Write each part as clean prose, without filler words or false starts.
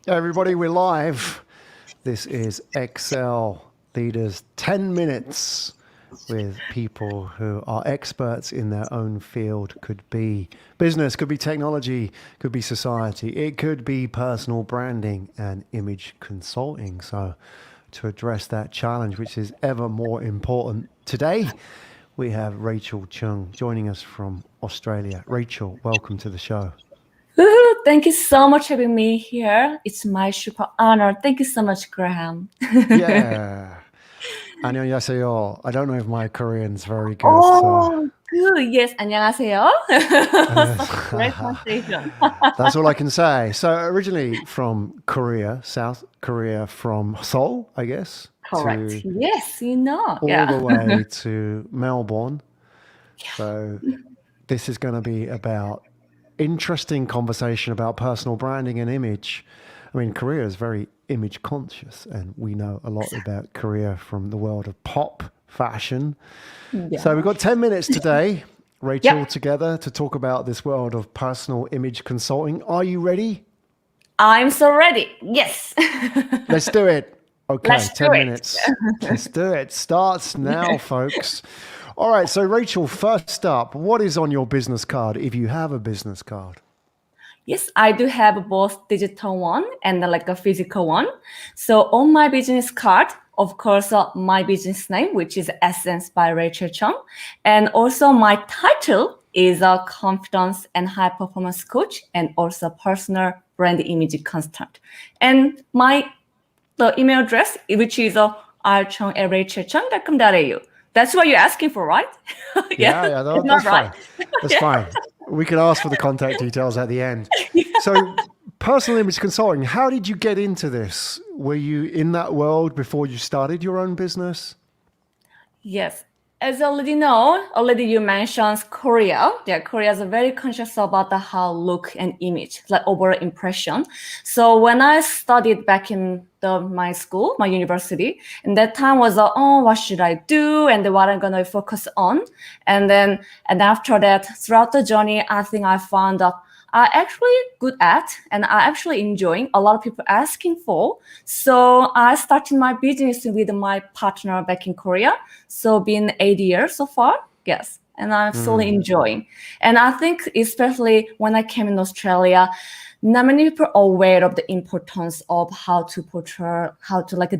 Everybody, we're live. This is Excel Leaders 10 minutes with people who are experts in their own field. Could be business, could be technology, could be society. It could be personal branding and image consulting. So to address that challenge, which is ever more important today, we have Rachel Chung joining us from Australia. Rachel, welcome to the show. Woohoo! Thank you so much for having me here. It's my super honor. Thank you so much, Graham. Yeah. 안녕하세요. I don't know if my Korean's very good. Oh, good. Yes, 안녕하세요. Great translation. That's all I can say. So originally from Korea, South Korea, from Seoul, I guess. Correct. Yes, all the way to Melbourne. Yeah. So this is going to be about interesting conversation about personal branding and image. I mean, Korea is very image conscious, and we know a lot about Korea from the world of pop fashion. Yeah. So we've got 10 minutes today, Rachel, together to talk about this world of personal image consulting. Are you ready? I'm so ready. Yes. Let's do it. Okay, Let's 10 minutes. Let's do it. Starts now, folks. All right, so Rachel, first up, what is on your business card if you have a business card? Yes, I do have both digital one and like a physical one. So on my business card, of course, my business name, which is Essence by Rachel Chung. And also my title is a confidence and high performance coach and also personal brand image consultant. And the email address, which is rchung@rachelchung.com.au. That's what you're asking for, right? Yeah, that's fine. That's fine. We can ask for the contact details at the end. So personal image consulting, how did you get into this? Were you in that world before you started your own business? Yes. As already you mentioned Korea. Yeah, Korea is very conscious about the how look and image, like overall impression. So when I studied back in my school, my university, and that time was, what should I do? And what I'm going to focus on. And after that, throughout the journey, I think I found out I actually good at, and I actually enjoying a lot of people asking for. So I started my business with my partner back in Korea. So been 8 years so far, yes. And I'm slowly enjoying. And I think especially when I came in Australia, not many people are aware of the importance of how to portray,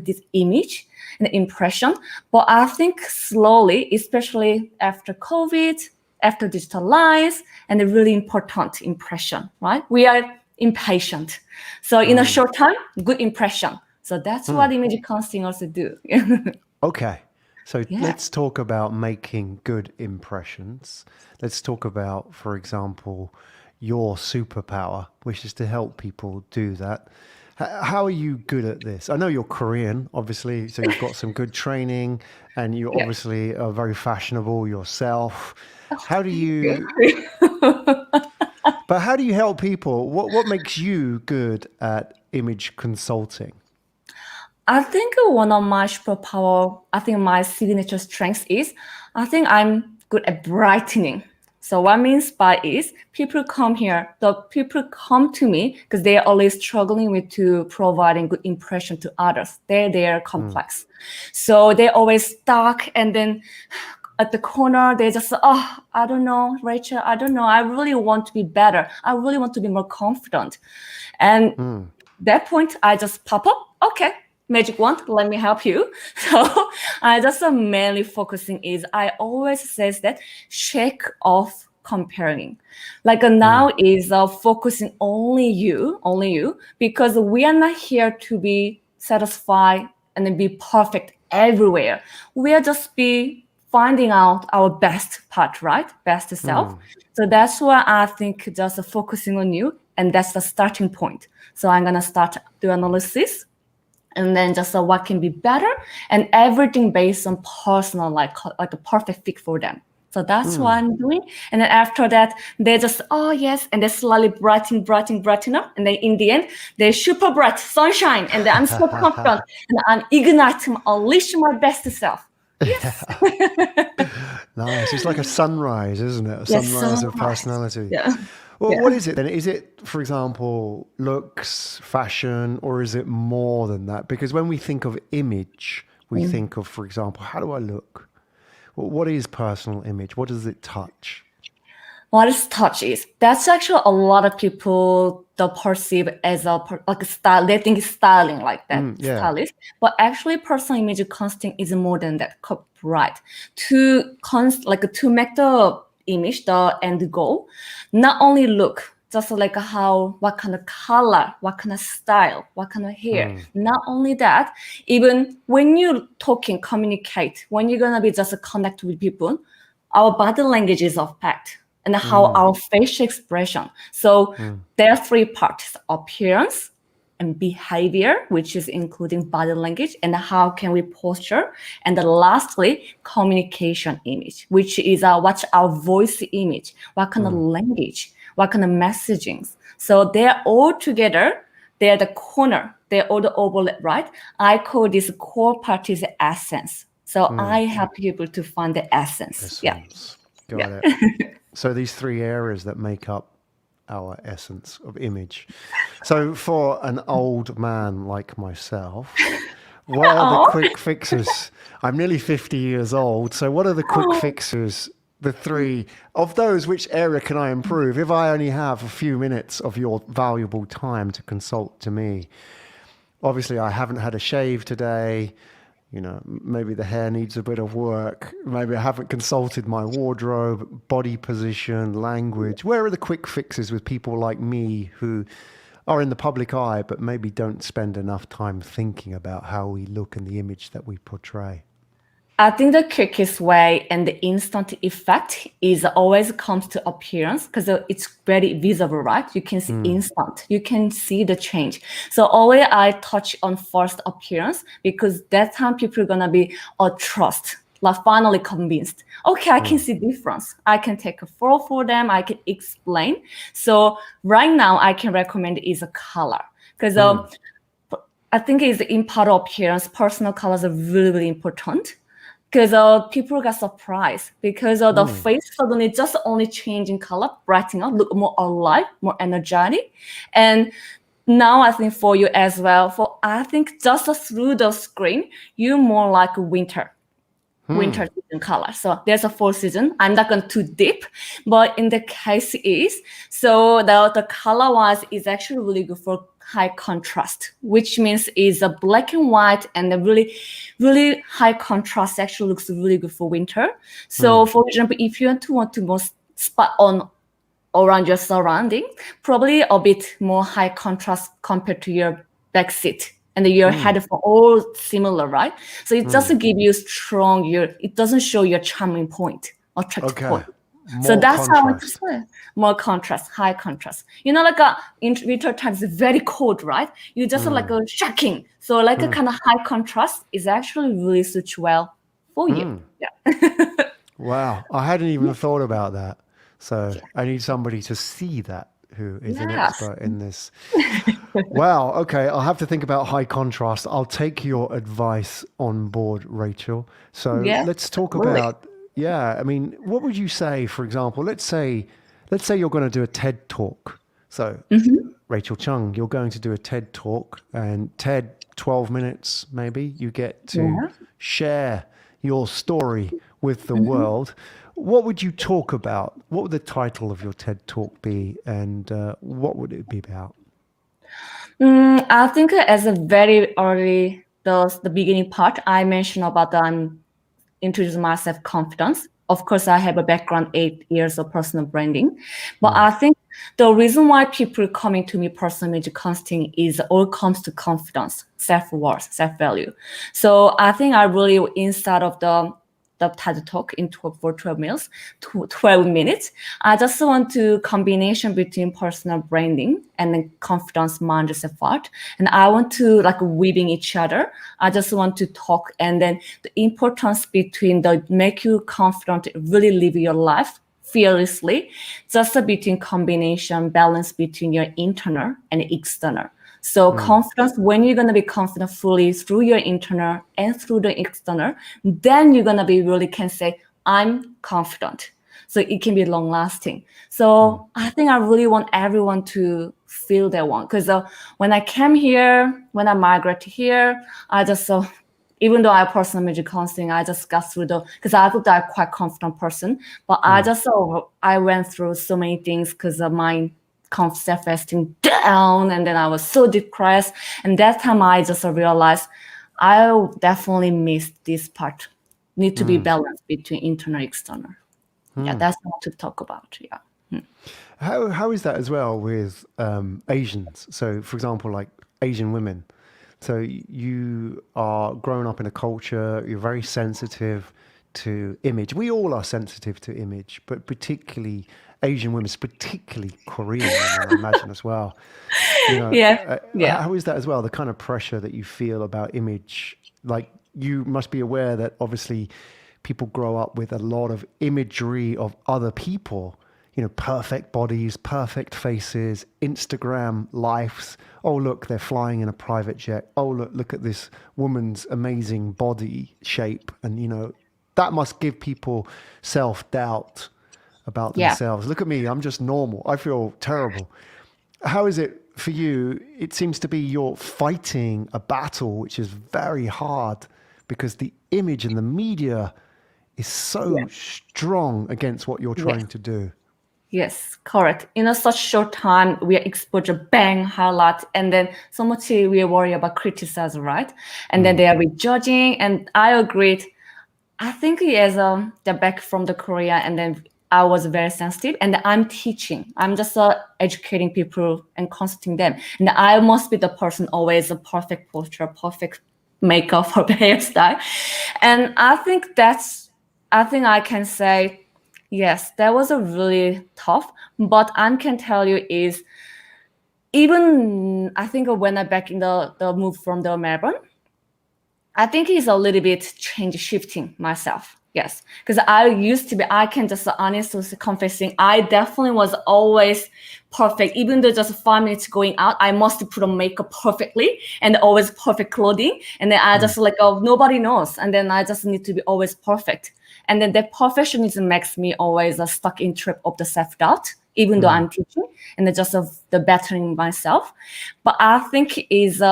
this image and impression. But I think slowly, especially after COVID, after digital lives, and a really important impression, right? We are impatient. So in a short time, good impression. So that's what image consulting also do. Okay. So let's talk about making good impressions. Let's talk about, for example, your superpower, which is to help people do that. How are you good at this? I know you're Korean, obviously, so you've got some good training, and you obviously are very fashionable yourself. How do you? But how do you help people? What makes you good at image consulting? I think one of my superpower, my signature strength is, I'm good at brightening. So what I mean by is people come to me because they are always struggling with providing good impression to others. They're complex. So they're always stuck, and then at the corner, they just, I don't know, Rachel, I don't know. I really want to be better. I really want to be more confident. And that point, I just pop up. Okay, magic wand, let me help you. So I just mainly focusing is, I always says that shake off comparing. Like now is focusing only you, because we are not here to be satisfied and then be perfect everywhere. We are just be finding out our best part, right? Best self. So that's why I think just focusing on you, and that's the starting point. So I'm gonna start the analysis, and then just what can be better, and everything based on personal, like a perfect fit for them. So that's what I'm doing. And then after that, they just, yes, and they slowly brighten up. And then in the end, they're super bright, sunshine, and then I'm so confident, and I'm igniting, unleash my best self. Yes. Nice. It's like a sunrise, isn't it? A sunrise of personality. Yeah. Well, Yeah. what is it then? Is it, for example, looks, fashion, or is it more than that? Because when we think of image, we think of, for example, how do I look? Well, what is personal image? What does it touch? What is touch is that's actually a lot of people don't perceive as like a style. They think it's styling like that, Yeah. stylish. But actually, personal image casting is more than that. Right? To make the image the end goal, not only look. Just like what kind of color, what kind of style, what kind of hair. Not only that, even when you talking, communicate, when you're gonna be just connect with people, our body language is affected and how our facial expression. So there are three parts: appearance and behavior, which is including body language, and how can we posture. And then lastly, communication image, which is what's our voice image, what kind of language, what kind of messaging. So they're all together. They're the corner. They're all the overlap, right? I call this core part is the essence. So I help people to find the essence. Yeah. Essence. Yeah. Got it. So these three areas that make up our essence of image. So for an old man like myself, what are the Oh. quick fixes? I'm nearly 50 years old. So what are the quick fixes? The three of those, which area can I improve? If I only have a few minutes of your valuable time to consult to me, obviously I haven't had a shave today. You know, maybe the hair needs a bit of work. Maybe I haven't consulted my wardrobe, body position, language. Where are the quick fixes with people like me who are in the public eye, but maybe don't spend enough time thinking about how we look and the image that we portray? I think the quickest way and the instant effect is always comes to appearance because it's very visible, right? You can see instant, you can see the change. So always I touch on first appearance because that time people are gonna be trust, like finally convinced. Okay, I can see difference. I can take a photo for them. I can explain. So right now I can recommend is a color because I think it's in part of appearance. Personal colors are really, really important because people got surprised because the face suddenly just only change in color, brightening up, look more alive, more energetic. And now I think for you as well, I think just through the screen, you're more like winter season color. So there's a fall season. I'm not going too deep, but in the case is, so the color wise is actually really good for high contrast, which means is a black and white and a really, really high contrast actually looks really good for winter. So for example, if you want to more spot on around your surrounding, probably a bit more high contrast compared to your back seat and your headphone, all similar, right? So it doesn't give you it doesn't show your charming point or attractive point. So More that's how it's contrast. more contrast, high contrast. You know, like in winter times, it's very cold, right? You just like a shocking. So like a kind of high contrast is actually really suits well for you. Yeah. Wow. I hadn't even thought about that. So I need somebody to see that who is an Yes. expert in this. Wow. Okay. I'll have to think about high contrast. I'll take your advice on board, Rachel. So Yeah. let's talk Really. about, yeah, I mean, what would you say, for example, let's say you're going to do a TED talk. So Rachel Chung, you're going to do a TED talk and TED 12 minutes, maybe you get to Yeah. share your story with the world. What would you talk about? What would the title of your TED talk be? And what would it be about? I think as a very early, the beginning part, I mentioned about I'm introducing myself confidence. Of course, I have a background 8 years of personal branding, but I think the reason why people coming to me personal image casting is all comes to confidence, self-worth, self-value. So I think I really inside of the TED Talk in 12 minutes. I just want to combination between personal branding and then confidence mindset part. And I want to like weaving each other. I just want to talk and then the importance between the make you confident, really live your life fearlessly, just a between combination balance between your internal and external. So confidence, when you're gonna be confident fully through your internal and through the external, then you're gonna be really can say, I'm confident. so it can be long lasting. So I think I really want everyone to feel that one, because when I came here, when I migrated here, I just even though I personal image counseling, I just got through because I thought I'm quite confident person, but I went through so many things because of my self-esteem down, and then I was so depressed. And that time I just realized I definitely missed this part. Need to be balanced between internal and external. Yeah, that's what to talk about. Yeah. How is that as well with Asians? So, for example, like Asian women. So you are growing up in a culture, you're very sensitive to image. We all are sensitive to image, but particularly Asian women, particularly Korean women, I imagine as well. Yeah. How is that as well? The kind of pressure that you feel about image, like you must be aware that obviously people grow up with a lot of imagery of other people, perfect bodies, perfect faces, Instagram lives. Oh, look, they're flying in a private jet. Oh, look at this woman's amazing body shape. And, that must give people self-doubt about Yeah. themselves. Look at me, I'm just normal. I feel terrible. How is it for you? It seems to be you're fighting a battle, which is very hard because the image and the media is so strong against what you're trying to do. Yes, correct. In a such short time, we are exposed to bang, highlight, and then so much we worry about criticism, right? And then they are judging. And I agreed. I think as the back from the Korea, and then I was very sensitive, and I'm teaching. I'm just educating people and consulting them. And I must be the person always a perfect posture, perfect makeup or hairstyle. And I think I can say, yes, that was a really tough, but I can tell you is, even I think when I back in the move from the Melbourne, I think it's a little bit shifting myself. Yes, because I used to be, I can just honestly confessing, I definitely was always perfect. Even though just 5 minutes going out, I must put on makeup perfectly and always perfect clothing. And then I just like, oh, nobody knows. And then I just need to be always perfect. And then that perfectionism makes me always stuck in trap of the self-doubt, even though I'm teaching, and then just of the bettering myself. But I think is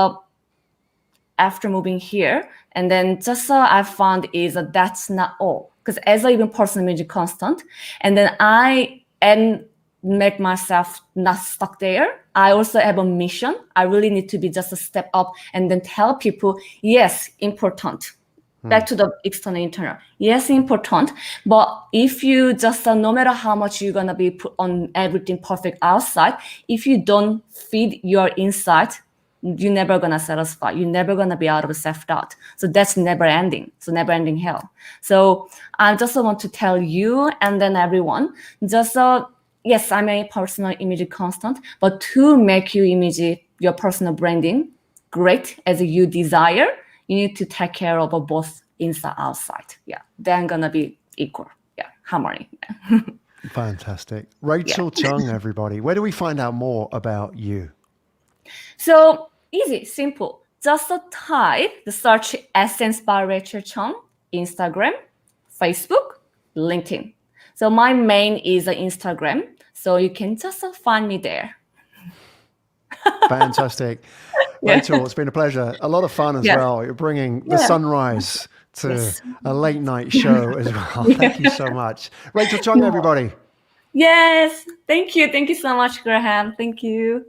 after moving here, and then just I found is that's not all. Because as I even personal image constant, and then I make myself not stuck there. I also have a mission. I really need to be just a step up and then tell people, yes, important. Back to the external internal. Yes, important. But if you just, no matter how much you're going to be put on everything perfect outside, if you don't feed your inside, you're never going to satisfy. You're never going to be out of self-doubt. So that's never ending. So never ending hell. So I just want to tell you and then everyone, just, yes, I'm a personal image constant, but to make your image, your personal branding great as you desire, you need to take care of both inside outside. Yeah, then gonna be equal. Yeah, harmony. Fantastic. Rachel Chung, everybody. Where do we find out more about you? So easy, simple. Just type the search Essence by Rachel Chung, Instagram, Facebook, LinkedIn. So my main is Instagram. So you can just find me there. Fantastic. Rachel, it's been a pleasure. A lot of fun as well. You're bringing the sunrise to a late night show as well. Thank you so much. Rachel Chung, everybody. Yes. Thank you. Thank you so much, Graham. Thank you.